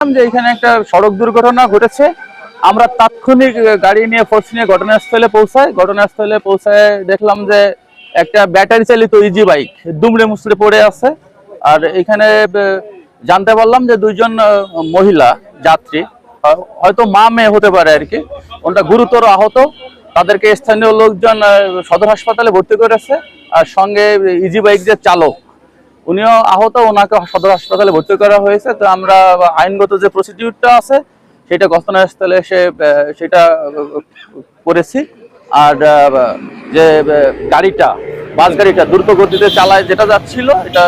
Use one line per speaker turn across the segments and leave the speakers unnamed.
যে এখানে একটা সড়ক দুর্ঘটনা ঘটেছে। আমরা তাৎক্ষণিক গাড়ি নিয়ে ফোর্স নিয়ে ঘটনাস্থলে পৌঁছায় দেখলাম যে একটা ব্যাটারি চালিত ইজি বাইক দুমড়ে মুচড়ে পড়ে আছে। আর এখানে জানতে পারলাম যে দুইজন মহিলা যাত্রী, হয়তো মা মেয়ে হতে পারে আর কি, ওটা গুরুতর আহত। তাদেরকে স্থানীয় লোকজন সদর হাসপাতালে ভর্তি করেছে। আর সঙ্গে ইজি বাইক যে চালক উনিও আহত, ওনাকে সদর হাসপাতালে ভর্তি করা হয়েছে। তো আমরা আইনগত যে প্রসিডিউরটা আছে সেটা ঘটনাস্থলে এসে সেটা করেছি। আর যে বাস গাড়িটা দ্রুত গতিতে চালায় যেটা যাচ্ছিল, এটা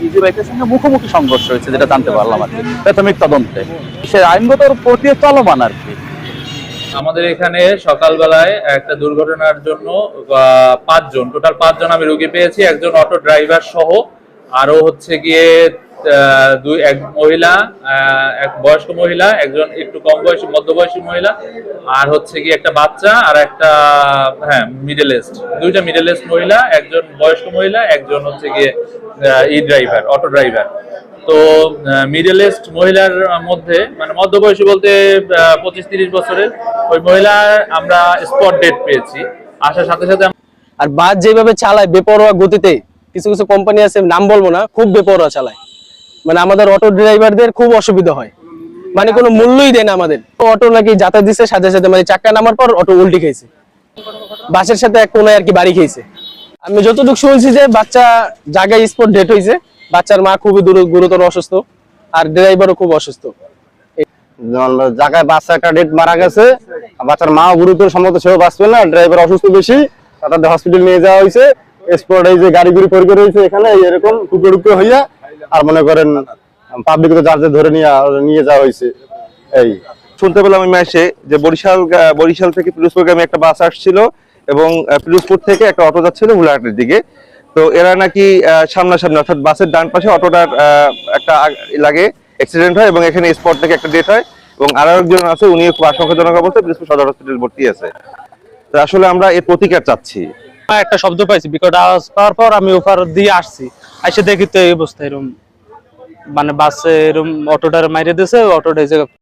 ইজি বাইকের সঙ্গে মুখোমুখি সংঘর্ষ হয়েছে, যেটা জানতে পারলাম আর কি প্রাথমিক তদন্তে। সে আইনগত প্রক্রিয়া চলমান আর কি।
আমাদের এখানে সকালবেলায় একটা দুর্ঘটনার জন্য টোটাল পাঁচজন আমি রোগী পেয়েছি, একজন অটো ড্রাইভার সহ, আরো হচ্ছে গিয়ে এক মহিলা, এক বয়স্ক মহিলা, একজন একটু কম বয়সী মধ্যবয়সী মহিলা, আর হচ্ছে গিয়ে একটা বাচ্চা, আর একটা মিডল এস্ট, দুইটা মিডল এস্ট মহিলা, একজন বয়স্ক মহিলা, একজন হচ্ছে গিয়ে অটো ড্রাইভার। তো মিডল ইস্ট মহিলার মধ্যে, মানে মধ্যবয়সী বলতে 25-30 বছরের ওই মহিলা আমরা স্পট ডেট পেয়েছি। আসার সাথে সাথে
আর বাস যেভাবে চালায় বেপরোয়া গতিতে, কিছু কিছু কোম্পানি আছে, নাম বলবো না, খুব বেপরোয়া চালায়। মানে আমাদের অটো ড্রাইভারদের খুব অসুবিধা হয়, মানে কোনো মূল্যই দেয় না আমাদের। অটো নাকি যাতায়াত দিচ্ছে, সাথে সাথে মানে চাক্কা নামার পর অটো উল্টি খাইছে, বাসের সাথে এক কোনায় আর কি বাড়ি খেয়েছে। আমি যতটুকু শুনছি যে বাচ্চা জায়গায় স্পট ডেট হয়েছে, বাচ্চার মা খুবই গুরুতর অসুস্থ, আর ড্রাইভারও খুব অসুস্থ।
জায়গায় বাচ্চা একটা ডেট মারা গেছে, বাচ্চার মা গুরুতর, সম্ভবত সেও বাঁচবে না, ড্রাইভার অসুস্থ বেশি, তাদের হসপিটাল নিয়ে যাওয়া হয়েছে। স্পট এই যে গাড়িগুলি পরিষ্কার হয়েছে এখানে এরকম টুকরো হইয়া, আর মনে করেন পাবলিক তো চার্জে ধরে নিয়ে যাওয়া হয়েছে। এই
শুনতে পেলাম আমি এসে যে বরিশাল থেকে পিরোজপুরগামী একটা বাস আসছিল এবং পিরোজপুর থেকে একটা অটো যাচ্ছিল হুলাহাটের দিকে। তো এরা নাকি সামনাসামনি, অর্থাৎ বাসের ডান পাশে অটোটার একটা লাগে অ্যাক্সিডেন্ট হয় এবং এখানে স্পট থেকে একটা ডেথ হয়। এবং আরো একজন আছে, উনি খুব আশঙ্কাজনক অবস্থায় পিরোজপুর সদর হসপিটাল ভর্তি আছে। তো আসলে আমরা এর প্রতিকার চাচ্ছি।
একটা শব্দ পাইছি, বিকট আওয়াজ পাওয়ার পর আমি ওপার দিয়ে আসছি, এসে দেখি তো এই অবস্থা, এরকম মানে বাসে এরকম অটোটার মাইরে দিয়েছে, অটোটা